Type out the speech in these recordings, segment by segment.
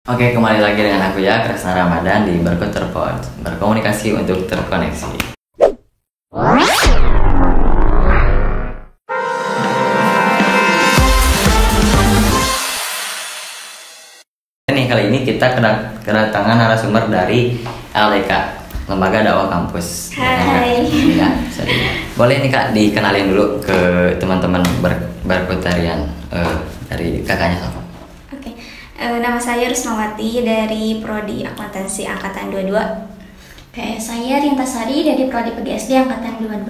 Oke, kembali lagi dengan aku ya, Kresna Ramadan di Berkoterpod, berkomunikasi untuk terkoneksi. Nih, kali ini kita kedatangan narasumber dari LDK, Lembaga Dakwah Kampus. Hai. Ya, boleh nih Kak dikenalin dulu ke teman-teman berkotarian dari kakaknya Safa. Nama saya Rusmawati dari Prodi Akuntansi Angkatan 22. Saya Rintasari dari Prodi PGSD Angkatan 22.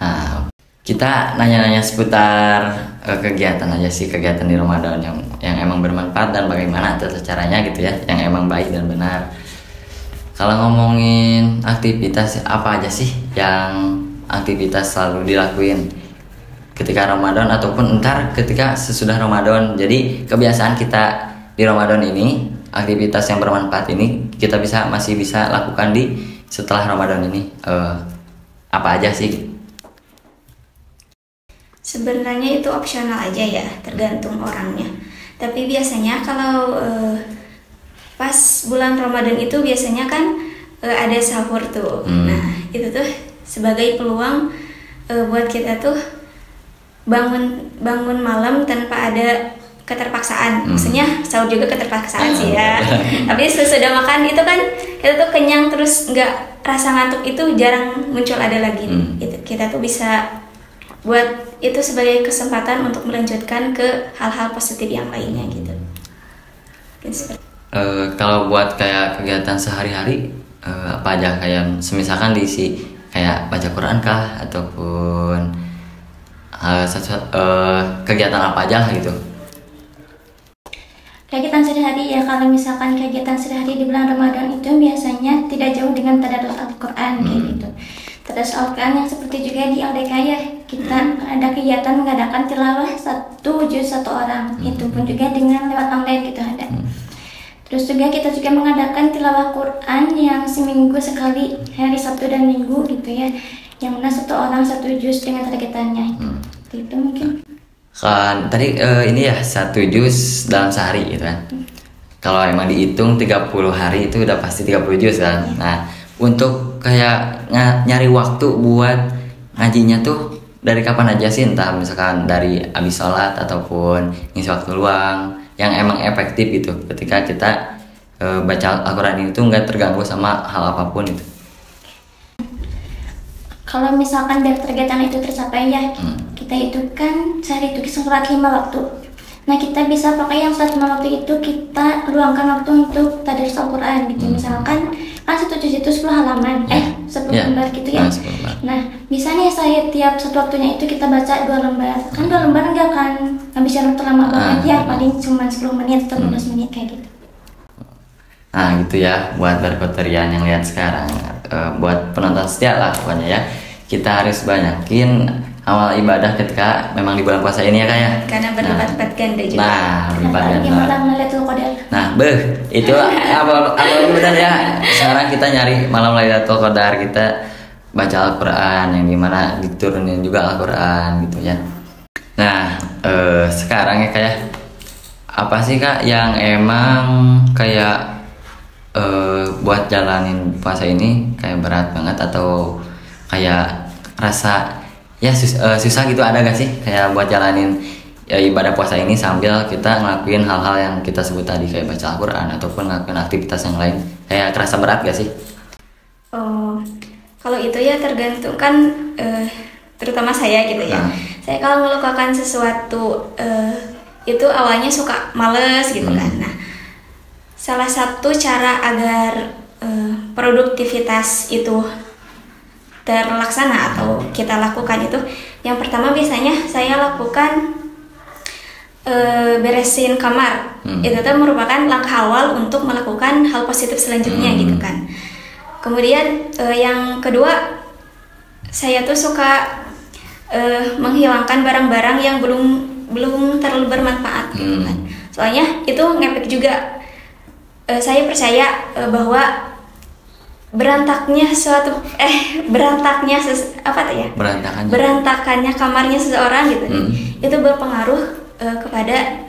Nah, kita nanya-nanya seputar kegiatan aja sih, kegiatan di Ramadan yang emang bermanfaat dan bagaimana tata caranya gitu ya, yang emang baik dan benar. Kalau ngomongin aktivitas, apa aja sih yang aktivitas selalu dilakuin ketika Ramadan ataupun entar ketika sesudah Ramadan? Jadi kebiasaan kita di Ramadan ini, aktivitas yang bermanfaat ini kita masih bisa lakukan di setelah Ramadan ini, apa aja sih? Sebenarnya itu opsional aja ya, tergantung orangnya. Tapi biasanya kalau pas bulan Ramadan itu biasanya kan ada sahur tuh. Nah, itu tuh sebagai peluang buat kita tuh bangun malam tanpa ada keterpaksaan. Maksudnya sahur juga keterpaksaan sih ya. Tapi sesudah makan itu kan kita tuh kenyang, terus nggak, rasa ngantuk itu jarang muncul ada lagi. Itu kita tuh bisa buat itu sebagai kesempatan untuk melanjutkan ke hal-hal positif yang lainnya gitu. Kalau buat kayak kegiatan sehari-hari, apa aja, kayak semisalkan diisi kayak baca Quran kah ataupun kegiatan apa aja gitu? Kegiatan sehari-hari ya, kalau misalkan kegiatan sehari-hari di bulan Ramadan itu biasanya tidak jauh dengan tadarus Al-Quran kayak gitu. Tadarus Al-Quran yang seperti juga di LDK ya, kita ada kegiatan mengadakan tilawah 1 juz 1 orang, itu pun juga dengan lewat online gitu ada. Terus juga kita juga mengadakan tilawah Quran yang seminggu sekali, hari Sabtu dan Minggu gitu ya, yang mana 1 orang 1 juz dengan targetannya. Itu mungkin. Kan tadi ini ya 1 juz dalam sehari gitu kan. Kalau emang dihitung 30 hari itu udah pasti 30 juz kan. Nah, untuk kayak nyari waktu buat ngajinya tuh dari kapan aja sih? Entah misalkan dari abis sholat ataupun ngisi waktu luang yang emang efektif gitu ketika kita baca Al-Quran itu nggak terganggu sama hal apapun itu. Kalau misalkan biar targetan itu tercapai ya, kita itu kan sehari itu sholat 5 waktu. Nah, kita bisa pakai yang sholat 5 waktu itu kita luangkan waktu untuk tadarus Al-Quran gitu. Misalkan kan 1 juz itu 10 halaman, 10 lembar gitu ya. Nah, bisa nih saya tiap satu waktunya itu kita baca 2 lembar. Kan 2 lembar nggak kan ngabisin waktu lama banget ya, paling cuma 10 menit atau 15 menit kayak gitu. Nah gitu ya, buat berkoterian yang lihat sekarang, buat penonton setia lah pokoknya ya, kita harus banyakin amal ibadah ketika memang di bulan puasa ini ya Kak ya. Karena berlipat-lipat ganda juga. Nah, berlipat ganda. Nah, itu apa benar ya. Sekarang kita nyari malam Lailatul Qadar, kita baca Al-Quran yang dimana diturunin juga Al-Quran gitu ya. Nah, sekarang ya Kak ya, apa sih Kak yang emang kayak buat jalanin puasa ini kayak berat banget atau kayak rasa ya susah gitu, ada gak sih kayak buat jalanin ya, ibadah puasa ini sambil kita ngelakuin hal-hal yang kita sebut tadi kayak baca Al-Quran ataupun ngelakuin aktivitas yang lain, kayak kerasa berat gak sih? Oh, kalau itu ya tergantung kan, terutama saya gitu ya. Saya kalau melakukan sesuatu itu awalnya suka males gitu kan. Nah, salah satu cara agar produktivitas itu terlaksana atau kita lakukan itu, yang pertama biasanya saya lakukan beresin kamar. Itu tuh merupakan langkah awal untuk melakukan hal positif selanjutnya gitu kan. Kemudian yang kedua, saya tuh suka menghilangkan barang-barang yang belum terlalu bermanfaat gitu kan. Soalnya itu ngefek juga. Saya percaya bahwa berantakannya kamarnya seseorang gitu, itu berpengaruh kepada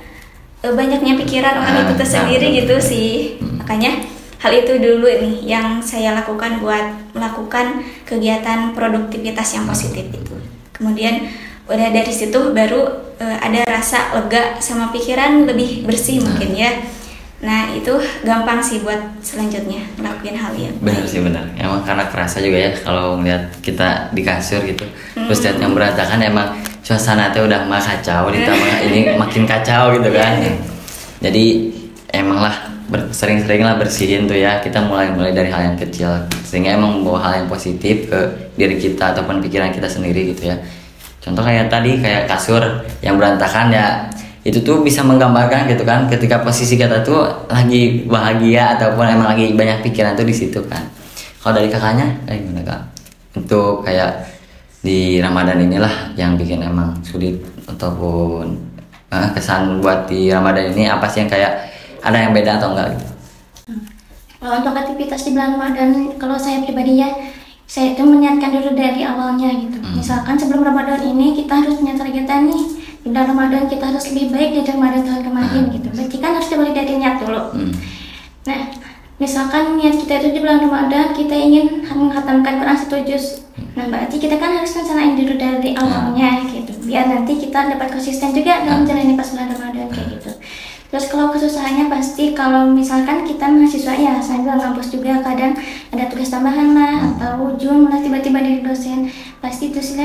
banyaknya pikiran orang itu tersendiri gitu sih. Makanya hal itu dulu nih yang saya lakukan buat melakukan kegiatan produktivitas yang positif itu. Kemudian udah dari situ baru ada rasa lega sama pikiran lebih bersih mungkin ya. Nah itu gampang sih buat selanjutnya ngelakuin hal yang benar sih, benar. Emang karena kerasa juga ya kalau ngeliat kita di kasur gitu, terus lihat yang berantakan, emang suasana tuh udah mah kacau, ditambah ini makin kacau gitu kan. Jadi emang lah sering-sering lah bersihin tuh ya, kita mulai dari hal yang kecil sehingga emang membawa hal yang positif ke diri kita ataupun pikiran kita sendiri gitu ya. Contoh kayak tadi, kayak kasur yang berantakan ya, itu tuh bisa menggambarkan gitu kan ketika posisi kita tuh lagi bahagia ataupun emang lagi banyak pikiran tuh di situ kan. Kalau dari kakaknya gimana kak? Untuk kayak di Ramadan inilah yang bikin emang sulit ataupun kesan buat di Ramadan ini apa sih yang kayak ada yang beda atau enggak gitu? Kalau untuk aktivitas di bulan Ramadan, kalau saya pribadi ya, saya itu meniatkan dulu dari awalnya gitu. Misalkan sebelum Ramadan ini kita harus punya targetan nih, di bulan Ramadan kita harus lebih baik dari Ramadan tahun kemarin gitu. Berarti kan harus dimulai dari niat dulu. Nah, misalkan niat kita itu di bulan Ramadan kita ingin menghatamkan Quran 1 juz. Nah, berarti kita kan harus rencanain dulu dari awalnya gitu. Biar nanti kita dapat konsisten juga dalam menjalani pas bulan Ramadan kayak gitu. Terus kalau kesusahannya pasti kalau misalkan kita mahasiswa ya sambil ngampus juga kadang ada tugas tambahan lah atau ujung malah tiba-tiba dari dosen, pasti itu sih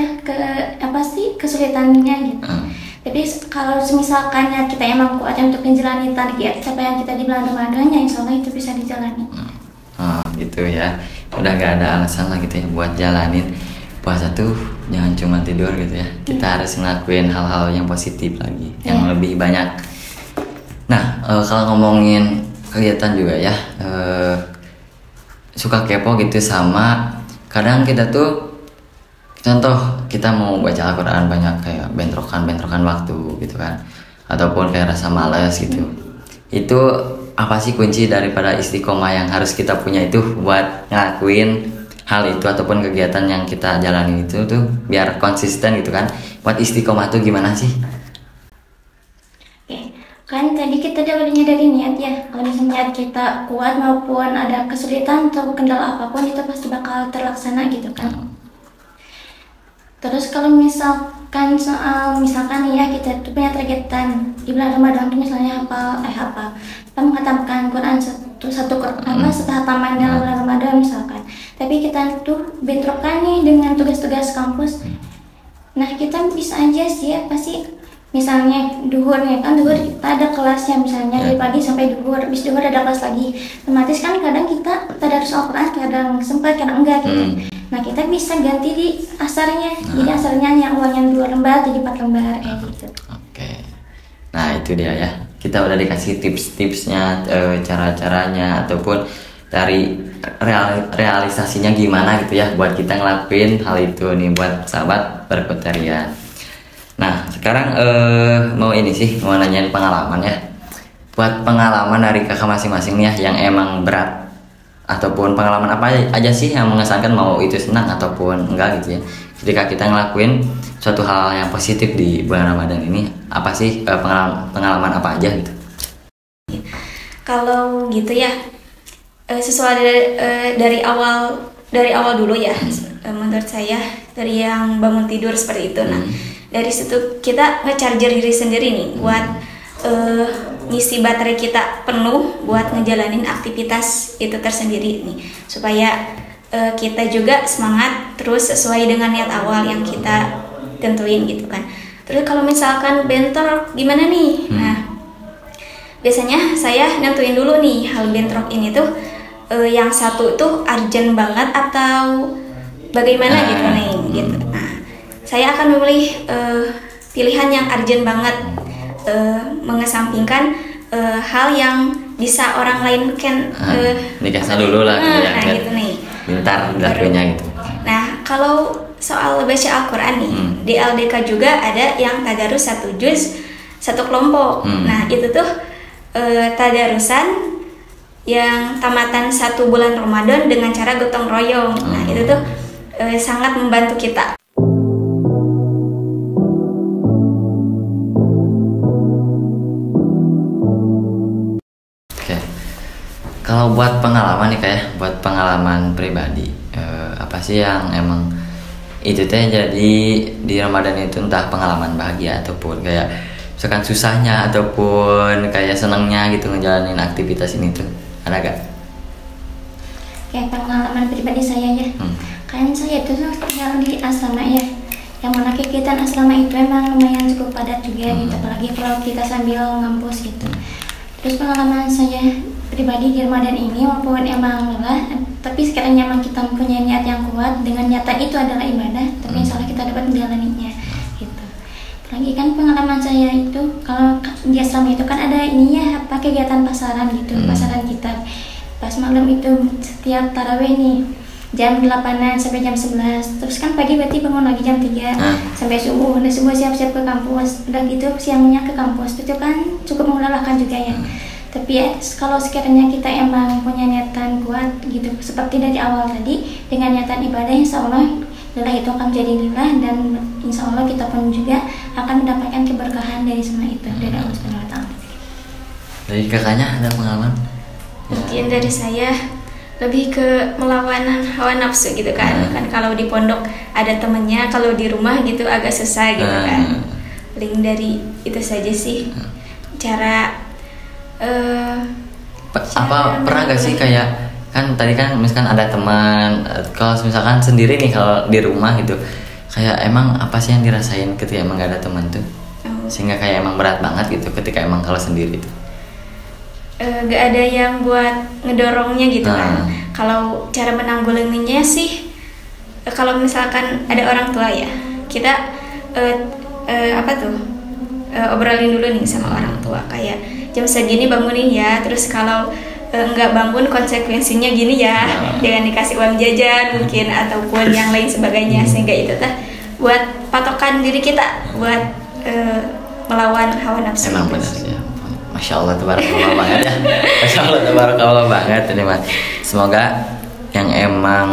kesulitannya gitu. Tapi kalau misalkan ya kita emang kuat untuk menjalani target capaian kita di bulan Ramadan ya insya Allah itu bisa dijalani. Gitu ya, udah gak ada alasan lah gitu ya buat jalanin puasa tuh jangan cuma tidur gitu ya. Kita harus ngelakuin hal-hal yang positif lagi, yang lebih banyak. Nah, kalau ngomongin kegiatan juga ya, suka kepo gitu sama kadang kita tuh, contoh kita mau baca Al-Quran banyak kayak bentrokan waktu gitu kan, ataupun kayak rasa malas gitu. Itu apa sih kunci daripada istiqomah yang harus kita punya itu buat ngelakuin hal itu ataupun kegiatan yang kita jalani itu tuh biar konsisten gitu kan? Buat istiqomah tuh gimana sih? Kan tadi kita dapatnya dari niat ya. Kalau misalnya niat kita kuat maupun ada kesulitan atau kendala apapun itu pasti bakal terlaksana gitu kan. Terus kalau misalkan misalkan ya kita tuh punya targetan di bulan Ramadan tuh misalnya kita menghatamkan Quran satu Quran setelah hataman dalam bulan Ramadan misalkan. Tapi kita tuh bentrokan nih dengan tugas-tugas kampus. Nah kita bisa aja sih ya pasti. Misalnya duhur ya kan, duhur kita ada kelasnya misalnya dari pagi sampai duhur, habis duhur ada kelas lagi. Otomatis kan kadang kita tadarus Al-Quran kadang sempat kadang enggak gitu. Nah kita bisa ganti di asarnya, jadi asarnya yang uangnya 2 lembar jadi 4 lembar kayak gitu. Oke. Nah itu dia ya, kita udah dikasih tips-tipsnya, cara-caranya ataupun dari realisasinya gimana gitu ya buat kita ngelakuin hal itu nih buat sahabat Berkotarian. Nah sekarang mau nanyain pengalaman ya. Buat pengalaman dari kakak masing-masing nih ya yang emang berat, ataupun pengalaman apa aja sih yang mengesankan, mau itu senang ataupun enggak gitu ya, ketika kita ngelakuin suatu hal yang positif di bulan Ramadan ini, apa sih pengalaman apa aja gitu? Kalau gitu ya sesuai dari awal dulu ya, menurut saya dari yang bangun tidur seperti itu. Nah dari situ kita nge-charger diri sendiri nih buat ngisi baterai kita penuh buat ngejalanin aktivitas itu tersendiri nih, supaya kita juga semangat terus sesuai dengan niat awal yang kita tentuin gitu kan. Terus kalau misalkan bentrok gimana nih? Nah biasanya saya nentuin dulu nih hal bentrok ini tuh yang satu tuh urgent banget atau bagaimana gitu nih gitu. Nah saya akan memilih pilihan yang urgent banget, mengesampingkan hal yang bisa orang lain kan dikasih dulu lah gitu nih. Bentar lakuinnya gitu. Nah kalau soal baca Al-Quran nih, di LDK juga ada yang tadarus 1 juz 1 kelompok. Nah itu tuh tadarusan yang tamatan 1 bulan Ramadan dengan cara gotong royong. Nah itu tuh sangat membantu kita. Kalau buat pengalaman nih kayak buat pengalaman pribadi, apa sih yang emang itu teh jadi di Ramadan itu, entah pengalaman bahagia ataupun kayak misalkan susahnya ataupun kayak senangnya gitu ngejalanin aktivitas ini tuh, ada gak? Kayak pengalaman pribadi saya ya, kan saya itu tinggal di asrama ya, yang mana kegiatan asrama itu emang lumayan cukup padat juga gitu, apalagi kalau kita sambil ngampus gitu. Terus pengalaman saya pribadi di Ramadan ini, walaupun emang lelah, tapi sekiranya emang kita mempunyai niat yang kuat, dengan nyata itu adalah ibadah, tapi insya Allah kita dapat menjalaninya gitu. Lagi kan pengalaman saya itu, kalau di asrama itu kan ada ininya apa kegiatan pasaran gitu, pasaran kitab. Pas malam itu setiap tarawih nih jam 8-an sampai jam 11, terus kan pagi berarti bangun lagi jam 3 sampai subuh, udah subuh siap-siap ke kampus, udah gitu siangnya ke kampus, itu kan cukup melelahkan juga ya. Tapi ya kalau sekiranya kita emang punya niatan kuat gitu, seperti dari awal tadi, dengan niatan ibadah, insya Allah lelah itu akan menjadi lillah, dan insya Allah kita pun juga akan mendapatkan keberkahan dari semua itu dari Allah Subhanahu Wa Taala. Dari kakaknya ada pengalaman? Mungkin dari saya lebih ke melawan hawa nafsu gitu kan. Kan kalau di pondok ada temennya, kalau di rumah gitu agak susah gitu kan. Paling dari itu saja sih. Cara pernah gak sih kayak kan tadi kan misalkan ada teman, kalau misalkan sendiri nih kalau di rumah gitu, kayak emang apa sih yang dirasain ketika emang gak ada teman tuh, sehingga kayak emang berat banget gitu ketika emang kalau sendiri tuh? Gak ada yang buat ngedorongnya gitu kan. Kalau cara menanggulanginya sih, kalau misalkan ada orang tua ya, kita obrolin dulu nih sama orang tua, kayak jam segini bangunin ya, terus kalau nggak bangun konsekuensinya gini ya, jangan dikasih uang jajan mungkin ataupun yang lain sebagainya, sehingga itu buat patokan diri kita buat melawan hawa nafsu. Emang benar sih ya. Masya Allah, tabarakallah banget ya. Masya Allah, tabarakallah banget ini mas. Semoga yang emang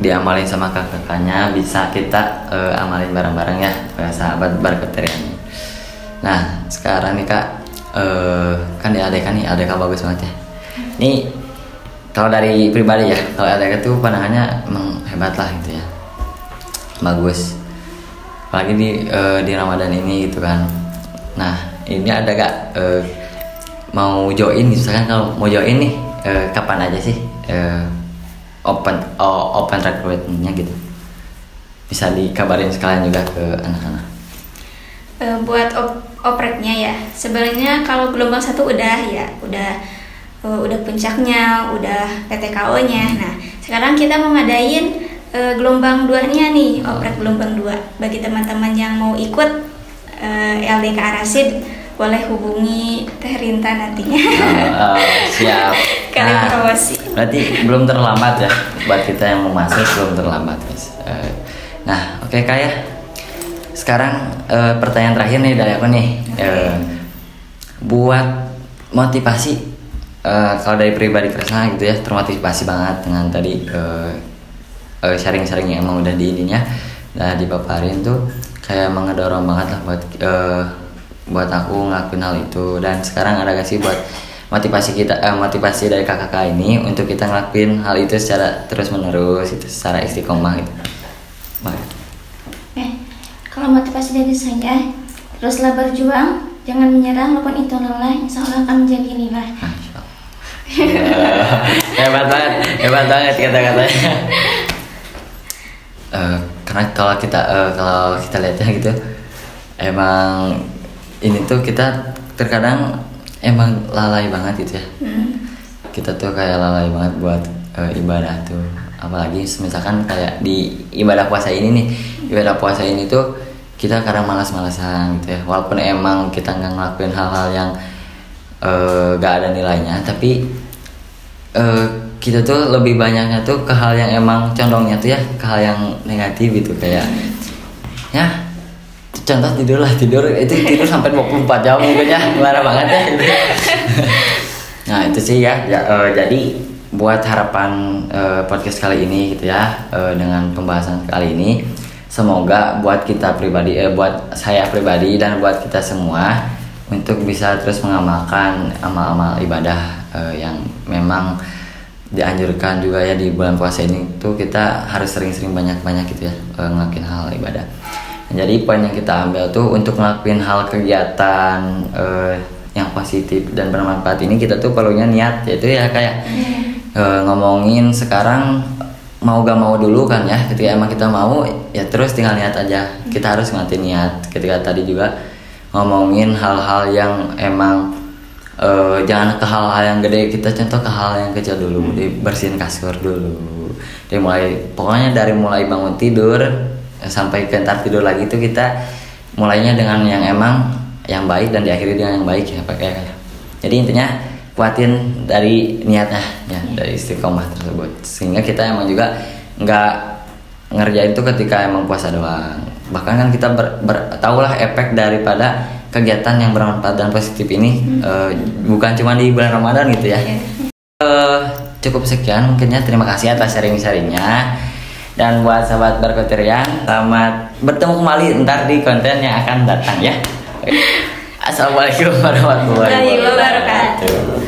diamalin sama kakaknya bisa kita amalin bareng-bareng ya, para sahabat Barakaterian. Nah sekarang nih kak, kan di ADK nih, ADK bagus banget ya. Nih kalau dari pribadi ya, kalau ADK tuh pandangannya emang hebat lah gitu ya, bagus. Apalagi di Ramadan ini gitu kan. Nah ini ada gak mau join misalkan, kalau mau join nih kapan aja sih open recruitmentnya gitu, bisa dikabarin sekalian juga ke anak-anak. Buat opreknya ya, sebenarnya kalau gelombang 1 udah puncaknya, udah PTKO-nya. Nah sekarang kita mau ngadain gelombang 2-nya nih, oprek gelombang 2. Bagi teman-teman yang mau ikut LDK Ar-Rasyid, boleh hubungi Teh Rinta nantinya. Siap. Kalian promosi. Berarti belum terlambat ya buat kita yang mau masuk, belum terlambat guys. Nah oke kak ya, sekarang pertanyaan terakhir nih dari aku nih. Buat motivasi, kalau dari pribadi Kresna gitu ya, termotivasi banget dengan tadi sharing-sharing yang emang udah di ininya, nah dipaparin tuh kayak mengedorong banget lah buat aku ngelakuin hal itu. Dan sekarang ada gak sih buat motivasi kita, motivasi dari kakak ini untuk kita ngelakuin hal itu secara terus menerus itu, secara istiqomah gitu. Kalau motivasi dari saya, teruslah berjuang, jangan menyerah, walaupun itu lelah, insya Allah akan menjadi lillah. Hebat banget kata-katanya. Karena kalau kita lihatnya gitu, emang ini tuh kita terkadang emang lalai banget gitu ya. Kita tuh kayak lalai banget buat ibadah tuh, apalagi misalkan kayak di ibadah puasa ini nih. Ibadah puasa ini tuh kita kadang malas-malasan gitu ya, walaupun emang kita nggak ngelakuin hal-hal yang gak ada nilainya, tapi kita tuh lebih banyaknya tuh ke hal yang emang condongnya tuh ya ke hal yang negatif gitu, kayak ya contoh tidur sampai 24 jam mungkin ya, marah banget ya gitu. Nah itu sih ya, jadi buat harapan podcast kali ini gitu ya, dengan pembahasan kali ini, semoga buat kita pribadi, buat saya pribadi dan buat kita semua untuk bisa terus mengamalkan amal-amal ibadah yang memang dianjurkan juga ya di bulan puasa ini tuh kita harus sering-sering banyak-banyak gitu ya ngelakuin hal ibadah. Jadi poin yang kita ambil tuh untuk ngelakuin hal kegiatan yang positif dan bermanfaat ini kita tuh perlunya niat, yaitu ya kayak ngomongin sekarang mau gak mau dulu kan ya. Ketika emang kita mau ya terus tinggal niat aja. Kita harus ngelatih niat. Ketika tadi juga ngomongin hal-hal yang emang jangan ke hal-hal yang gede, kita contoh ke hal yang kecil dulu. Dibersihin kasur dulu. Pokoknya dari mulai bangun tidur sampai ke ntar tidur lagi itu kita mulainya dengan yang emang yang baik dan diakhiri dengan yang baik ya pakai. Jadi intinya kuatin dari niatnya ya, dari istiqomah tersebut, sehingga kita emang juga nggak ngerjain itu ketika emang puasa doang. Bahkan kan kita tahulah efek daripada kegiatan yang bermanfaat dan positif ini bukan cuma di bulan Ramadan gitu ya. Cukup sekian mungkinnya, terima kasih atas sharing-sharingnya. Dan buat sahabat Barkoterian, selamat bertemu kembali ntar di konten yang akan datang ya. Assalamualaikum warahmatullahi wabarakatuh.